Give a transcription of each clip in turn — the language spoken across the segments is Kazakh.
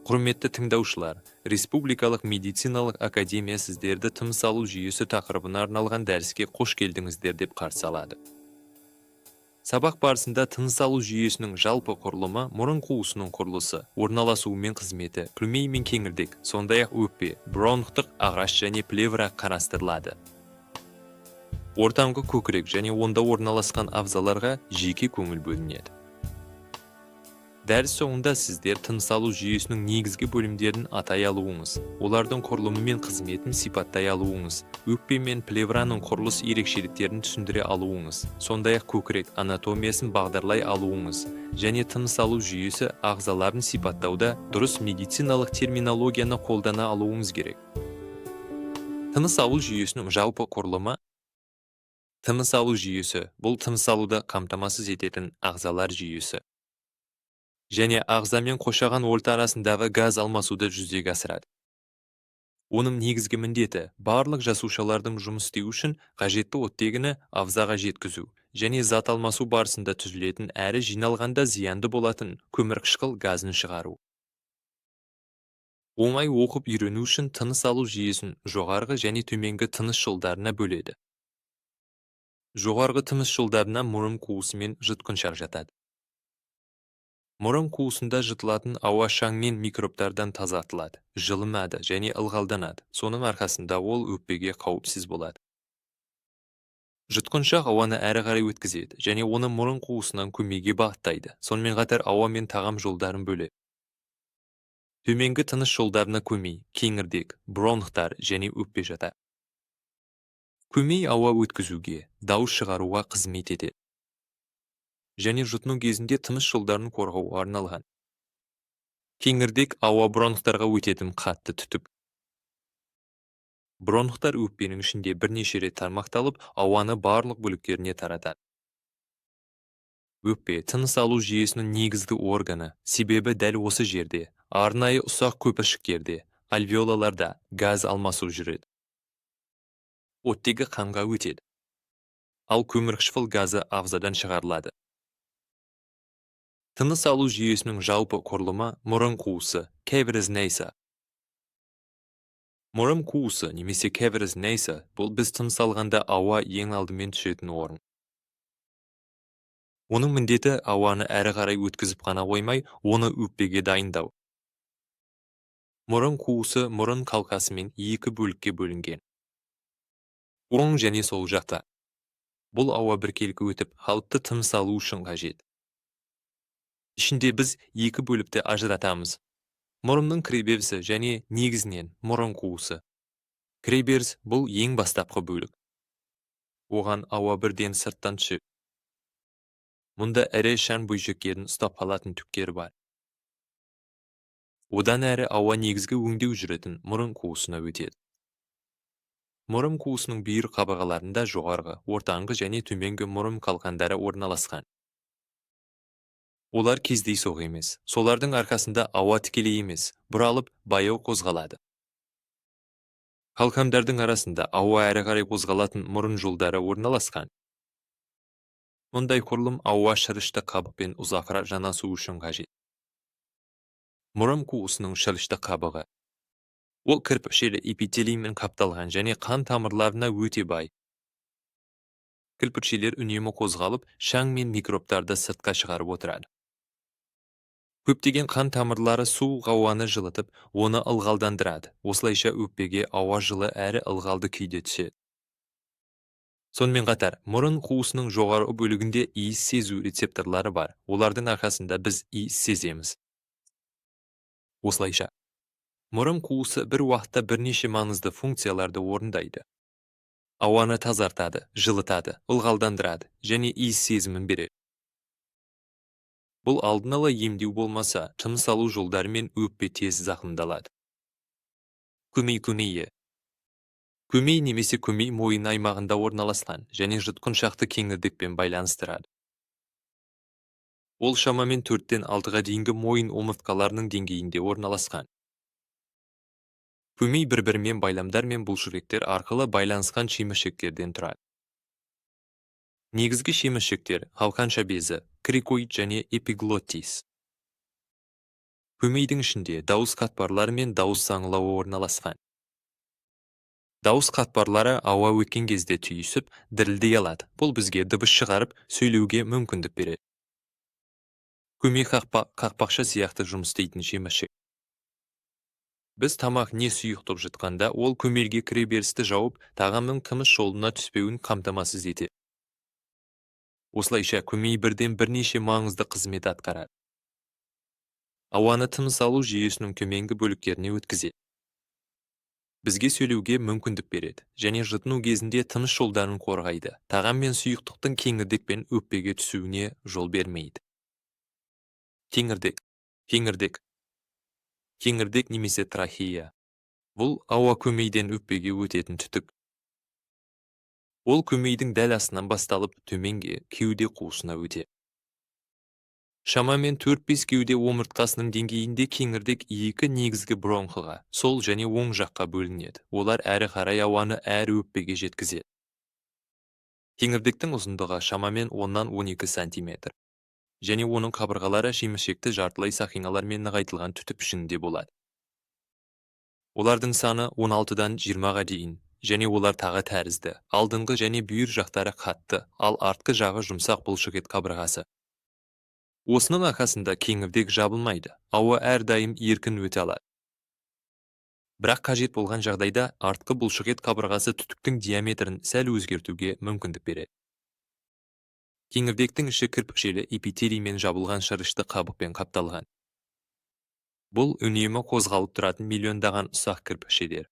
Құрметті тыңдаушылар, Республикалық медициналық академия сіздерді тыныс алу жүйесі тақырыбына арналған дәріске қош келдіңіздер деп қарсы алады. Сабақ барысында тыныс алу жүйесінің жалпы құрылымы, мұрын қуысының құрылысы, орналасуы мен қызметі, күлмей мен кеңірдек, сондай-ақ өкпе, бронхтық ағаш және плевра қарастырылады. Ортаңғы көкірек және онда орналасқан ағзаларға жеке көңіл бөлінеді. Дәріс соңында сіздер тыныс алу жүйесінің негізгі бөлімдерін атай алуыңыз, олардың құрылымы мен қызметін сипаттай алуыңыз, өкпе мен плевраның құрылыс ерекшеліктерін түсіндіре алуыңыз, сондай-ақ көкірек анатомиясын бағдарлай алуыңыз, және тыныс алу жүйесі ағзаларын сипаттауда дұрыс медициналық терминологияны қолдана алуыңыз керек. Тыныс алу жүйесінің жалпы құрылымы. Тыныс алу жүйесі – бұл тыныс алуды қамтамасыз ететін ағзалар жүйесі. Және ағзамен қоршаған орта арасындағы газ алмасуды жүзеге асырады. Оның негізгі міндеті барлық жасушалардың жұмыс істеуі үшін қажетті оттегіні ағзаға жеткізу және зат алмасу барысында түзілетін әрі жиналғанда зиянды болатын көмірқышқыл газын шығару. Оңай оқып үйрену үшін тыныс алу жүйесін жоғарғы және төменгі тыныс жолдарына бөледі. Жоғарғы тыныс жолдарына мұрын қуысы мен жұтқыншақ жатады. Мұрын қуысында жұтылатын ауа шаңмен микробтардан тазартылады, жылынады және ылғалданады. Соның арқасында ол өкпеге қауіпсіз болады. Жұтқыншақ ауаны әрі қарай өткізеді және оны мұрын қуысынан көмейге бағыттайды. Сонымен қатар ауа мен тағам жолдарын бөледі. Төменгі тыныс жолдарына көмей, кеңірдек, бронхтар және өкпе жатады. Көмей ауа өткізуге, дауыс шығаруға қызмет етеді. Және жұтыну кезінде тыныс жолдарын қорғауға арналған. Кеңірдек ауа бронхтарға өтетін қатты түтік. Бронхтар өкпенің ішінде бірнеше рет тармақталып, ауаны барлық бөліктеріне таратады. Өкпе тыныс алу жүйесінің негізгі органы, себебі дәл осы жерде, арнайы ұсақ көпіршіктерде, альвеолаларда газ алмасу жүреді. Оттегі қанға өтеді. Ал көмірқышқыл газы ағзадан шығарылады. Тыныс алу жүйесінің жалпы құрылымы мұрын қуысы, cavernous nasa. Мұрын қуысы немесе cavernous nasa бұл біз тыныс алғанда ауа ең алдымен түсетін орын. Оның міндеті ауаны әрі қарай өткізіп қана қоймай, оны өкпеге дайындау. Мұрын қуысы мұрын қалқасымен екі бөлікке бөлінген. Оң және сол жақта. Бұл ауа біркелкі өтіп, қалыпты тыныс алу үшін қажет. Ішінде біз екі бөлікті ажыратамыз. Мұрынның кіреберісі және негізінен мұрын қуысы. Кіреберіс бұл ең бастапқы бөлік. Оған ауа бірден сырттан түседі. Мұнда ірі шаң бөлшектерін ұстап қалатын түктері бар. Одан әрі ауа негізгі өңдеу жүретін мұрын қуысына өтеді. Мұрын қуысының бүйір қабырғаларында жоғарғы, ортаңғы және төменгі мұрын қалқандары орналасқан. Олар кездейсоқ емес. Солардың арқасында ауа тікелей емес, бұралып, баяу қозғалады. Қалқандардың арасында ауа әрі қарай қозғалатын мұрын жолдары орналасқан. Мұндай құрылым ауа шырышты қабықпен ұзақырақ жанасу үшін қажет. Мұрын қуысының шырышты қабығы. Ол кірпікшелі эпителиймен қапталған және қан тамырларына өте бай. Кірпікшелер үнемі қозғалып, шаң мен микробтарды сыртқа шығарып отырады. Көптеген қан тамырлары суық ауаны жылытып, оны ылғалдандырады. Осылайша өкпеге ауа жылы әрі ылғалды күйде түседі. Сонымен қатар, мұрын қуысының жоғары бөлігінде иіс сезу рецепторлары бар. Олардың арқасында біз иіс сеземіз. Осылайша, мұрын қуысы бір уақытта бірнеше маңызды функцияларды орындайды. Ауаны тазартады, жылытады, ылғалдандырады және иіс сезімін береді. Бұл алдын ала емдеу болмаса, тыныс алу жолдары мен өкпе тез зақымдалады. Көмей. Көмей немесе көмей мойын аймағында орналасқан және жұтқыншақты кеңірдекпен байланыстырады. Ол шамамен 4-тен 6-ға дейінгі мойын омыртқаларының деңгейінде орналасқан. Көмей бір-бірімен байламдар мен бұлшықеттер арқылы байланысқан шеміршектерден тұрады. Негізгі шеміршектер қалқанша безі, крикоид және эпиглоттис. Көмейдің ішінде дауыс қатпарлары мен дауыс саңылауы орналасқан. Дауыс қатпарлары ауа өткен кезде түйісіп, дірілдей алады. Бұл бізге дыбыс шығарып, сөйлеуге мүмкіндік береді. Көмей қақпақша сияқты жұмыс істейтін жемішек. Біз тамақ не сұйықтап жатқанда, ол көмейге кіре берісті жауып, тағамның қымыз жолына түспеуін қамтамасыз етеді. Осылайша көмей бірден бірнеше маңызды қызмет атқарады. Ауаны тыныс алу жүйесінің төменгі бөліктеріне өткізеді. Бізге сөйлеуге мүмкіндік береді, және жұтыну кезінде тыныс жолдарын қорғайды. Тағам мен сұйықтықтың кеңірдек пен өкпеге түсуіне жол бермейді. Кеңірдек. Кеңірдек немесе трахея. Бұл ауа көмейден өкпеге өтетін түтік. Ол көмейдің дәл астынан басталып, төменге кеуде қуысына өтеді. Шамамен 4-5 кеуде омыртқасының деңгейінде кеңірдек екі негізгі бронхыға, сол және оң жаққа бөлінеді. Олар әрі қарай ауаны әрі өкпеге жеткізеді. Кеңірдектің ұзындығы шамамен 10-12 см. Және оның қабырғалары жемішекті жартылай сақиналармен нығайтылған түтіп пішінінде болады. Олардың саны 16-дан 20-ға дейін, және олар тағы тәрізді. Алдыңғы және бүйір жақтары қатты, ал артқы жағы жұмсақ бұлшықет қабырғасы. Осының арқасында кеңірдек жабылмайды, ауа әрдайым еркін өте алады. Бірақ қажет болған жағдайда артқы бұлшықет қабырғасы түтіктің диаметрін сәл өзгертуге мүмкіндік береді. Кеңірдектің іші кірпікшелі эпителиймен жабылған шырышты қабықпен қапталған. Бұл үнемі қозғалып тұратын миллиондаған ұсақ кірпікшелер.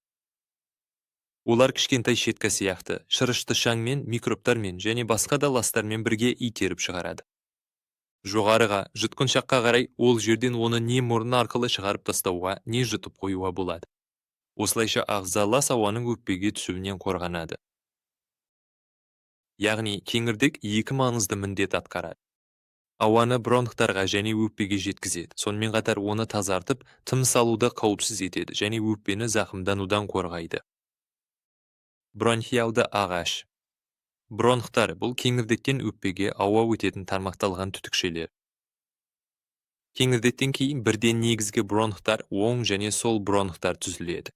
Олар кішкентай шетка сияқты, шырышты шаңмен, микробтармен және басқа да ластармен бірге итеріп шығарады. Жоғарыға, жұтқыншаққа қарай, ол жерден оны не мұрын арқылы шығарып тастауға, не жұтып қоюға болады. Осылайша ағза лас ауаның өкпеге түсуінен қорғанады. Яғни, кеңірдек екі маңызды міндет атқарады. Ауаны бронхтарға және өкпеге жеткізеді. Сонымен қатар оны тазартып, тыныс алуды қауіпсіз етеді және өкпені зақымданудан қорғайды. Бронхиалды ағаш. Бронхтар бұл кеңірдектен өкпеге ауа өтетін тармақталған түтікшелер. Кеңірдектен кейін бірден негізгі бронхтар, оң және сол бронхтар түзіледі.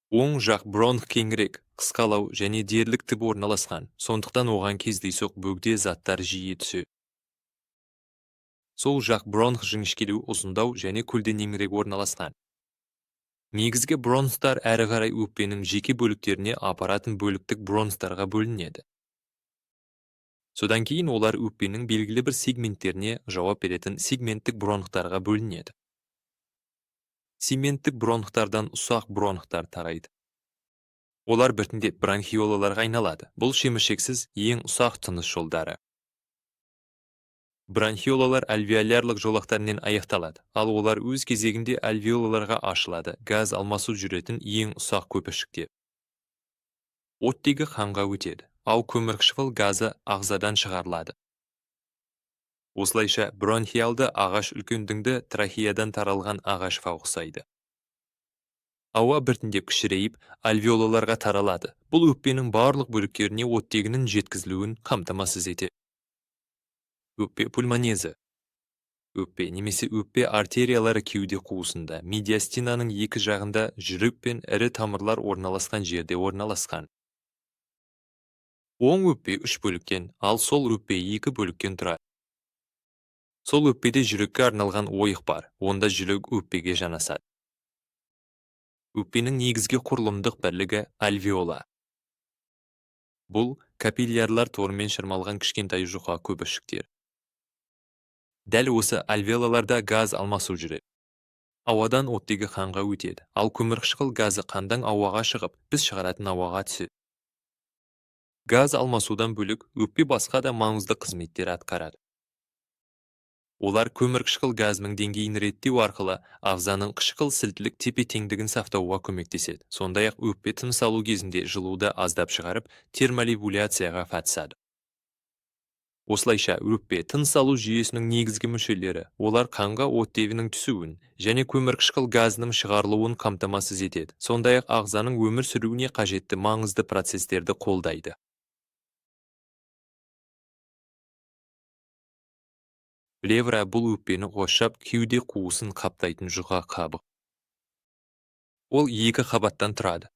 Оң жақ бронх кеңірек, қысқалау және дерлік тіп орналасқан, сондықтан оған кездейсоқ бөгде заттар жиі түседі. Сол жақ бронх жіңішкелеу, ұзындау және көлденеңірек орналасқан. Негізгі бронхтар әрі қарай өкпенің жеке бөліктеріне апаратын бөліктік бронхтарға бөлінеді. Содан кейін олар өкпенің белгілі бір сегменттеріне жауап беретін сегменттік бронхтарға бөлінеді. Сегменттік бронхтардан ұсақ бронхтар тарайды. Олар біртіндеп бронхиолаларға айналады. Бұл шемішексіз ең ұсақ тыныс жолдары. Бронхиолалар альвеолярлық жолақтармен аяқталады, ал олар өз кезегінде альвеолаларға ашылады, газ алмасу жүретін ең ұсақ көпіршіктер. Оттегі қанға өтеді, ал көмірқышқыл газы ағзадан шығарылады. Осылайша бронхиалды ағаш үлкендігінде трахеядан таралған ағашқа ұқсайды. Ауа біртіндеп кішірейіп, альвеолаларға таралады. Бұл өкпенің барлық бөліктеріне оттегінің жеткізілуін қамтамасыз етеді. Өкпе пульмонезі. Өкпе немесе өкпе артериялары кеуде қуысында, медиастинаның екі жағында жүрек пен ірі тамырлар орналасқан жерде орналасқан. Оң өкпе 3 бөліктен, ал сол өкпе 2 бөліктен тұрады. Сол өкпеде жүрекке арналған ойық бар, онда жүрек өкпеге жанасады. Өкпенің негізгі құрылымдық бірлігі альвеола. Бұл капиллярлар торымен шырмалған кішкентай жұқа көпіршіктер. Дәл осы альвеолаларда газ алмасу жүреді. Ауадан оттегі қанға өтеді, ал көмірқышқыл газы қандан ауаға шығып, біз шығаратын ауаға түседі. Газ алмасудан бөлек өкпе басқа да маңызды қызметтер атқарады. Олар көмірқышқыл газының деңгейін реттеу арқылы ағзаның қышқыл сілтілік тепе-теңдігін сақтауға көмектеседі. Сондай-ақ өкпе тыныс алу кезінде жылуды аздап шығарып, терморегуляцияға қатысады. Осылайша өкпе тыныс алу жүйесінің негізгі мүшелері, олар қанға оттегінің түсуін және көмірқышқыл газының шығарылуын қамтамасыз етеді. Сондай-ақ ағзаның өмір сүруіне қажетті маңызды процестерді қолдайды. Плевра бұл өкпені қоршап кеуде қуысын қаптайтын жұқа қабық. Ол екі қабаттан тұрады.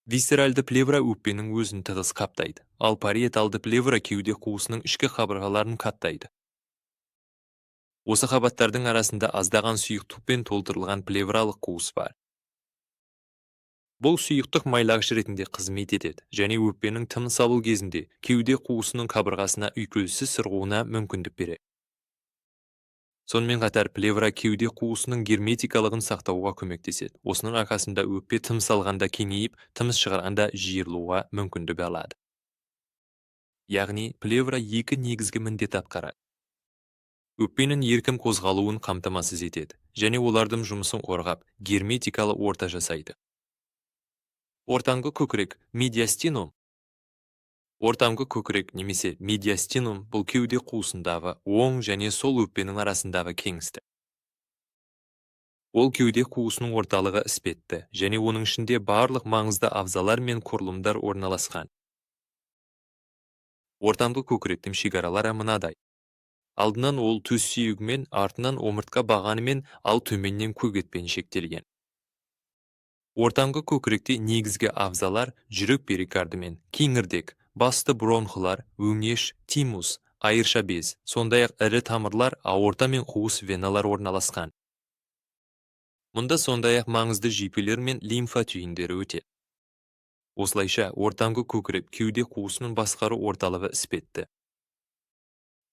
Висцеральды плевра өкпенің өзін тығыз қаптайды, ал париеталды плевра кеуде қуысының ішкі қабырғаларын қаттайды. Осы қабаттардың арасында аздаған сұйықтықпен толтырылған плевралық қуыс бар. Бұл сұйықтық майлағыш ретінде қызмет етеді және өкпенің тыныс алу кезінде кеуде қуысының қабырғасына үйкеліссіз сырғуына мүмкіндік береді. Сонымен қатар плевра кеуде қуысының герметикалығын сақтауға көмектеседі. Осының арқасында өкпе тыныс алғанда кеңейіп, тыныс шығарғанда жиырылуға мүмкіндік алады. Яғни, плевра екі негізгі міндет атқарады. Өкпенің еркін қозғалуын қамтамасыз етеді және олардың жұмысын қорғап, герметикалы орта жасайды. Ортаңғы көкірек, медиастинум. Ортаңғы көкірек немесе медиастинум бұл кеуде қуысындағы оң және сол өкпенің арасындағы кеңістік. Ол кеуде қуысының орталығы іспетті және оның ішінде барлық маңызды ағзалар мен құрылымдар орналасқан. Ортаңғы көкіректің шекаралары мынадай. Алдынан ол төс сүйегімен, артынан омыртқа бағанымен, ал төменнен көгетпен шектелген. Ортаңғы көкіректе негізгі ағзалар жүрек перикардымен, кеңірдек, басты бронхылар, өңеш, тимус, айырша без, сондай-ақ ірі тамырлар, аорта мен қуыс веналар орналасқан. Мұнда сондай-ақ маңызды жүйкелер мен лимфа түйіндері өтеді. Осылайша, ортаңғы көкірек кеуде қуысының басқару орталығы іспетті.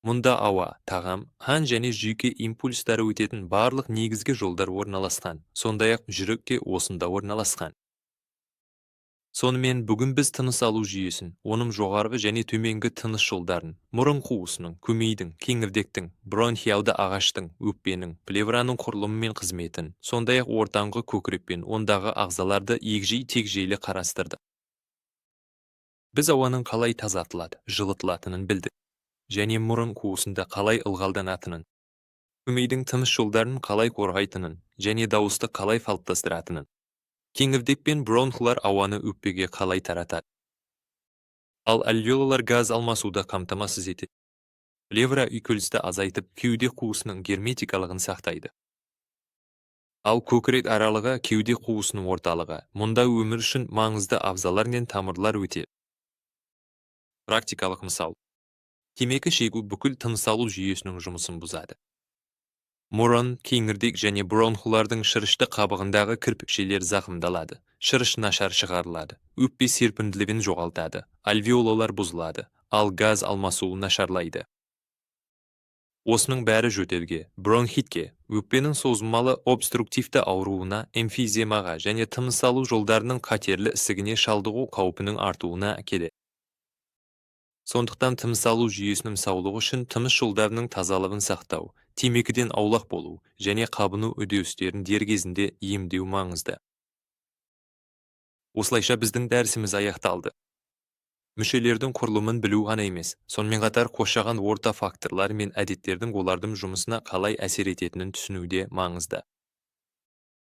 Мұнда ауа, тағам, қан және жүйке импульстары өтетін барлық негізгі жолдар орналасқан, сондай-ақ жүрек те осында орналасқан. Сонымен бүгін біз тыныс алу жүйесін, оның жоғарғы және төменгі тыныс жолдарын, мұрын қуысының, көмейдің, кеңірдектің, бронхиалды ағаштың, өкпенің, плевраның құрылымы мен қызметін, сондай-ақ ортаңғы көкірек пен ондағы ағзаларды егжей-тегжейлі қарастырдық. Біз ауаның қалай тазартылады, жылытылатынын білдік, және мұрын қуысында қалай ылғалданатынын, көмейдің тыныс жолдарын қалай қорғайтынын және дауысты қалай қалыптастыратынын, кеңірдек пен бронхлар ауаны өкпеге қалай таратады. Ал альвеолалар газ алмасуды қамтамасыз етеді. Плевра үйкелісті азайтып, кеуде қуысының герметикалығын сақтайды. Ал көкірек аралығы кеуде қуысының орталығы. Мұнда өмір үшін маңызды ағзалар мен тамырлар өтеді. Практикалық мысал. Темекі шегу бүкіл тыныс алу жүйесінің жұмысын бұзады. Мұрын, кеңірдек және бронхлардың шырышты қабығындағы кірпікшелер зақымдалады. Шырыш нашар шығарылады. Өкпе серпімділігін жоғалтады. Альвеолалар бұзылады, ал газ алмасуы нашарлайды. Осының бәрі жөтелге, бронхитке, өкпенің созылмалы обструктивті ауруына, эмфиземаға және тыныс алу жолдарының қатерлі ісігіне шалдығу қаупінің артуына әкеледі. Сондықтан тыныс алу жүйесінің саулығы үшін тыныс жолдарының тазалығын сақтау, темекіден аулақ болу және қабыну үдерістерін дер кезінде емдеу маңызды. Осылайша біздің дәрісіміз аяқталды. Мүшелердің құрылымын білу ғана емес, сонымен қатар қоршаған орта факторлар мен әдеттердің олардың жұмысына қалай әсер ететінін түсіну де маңызды.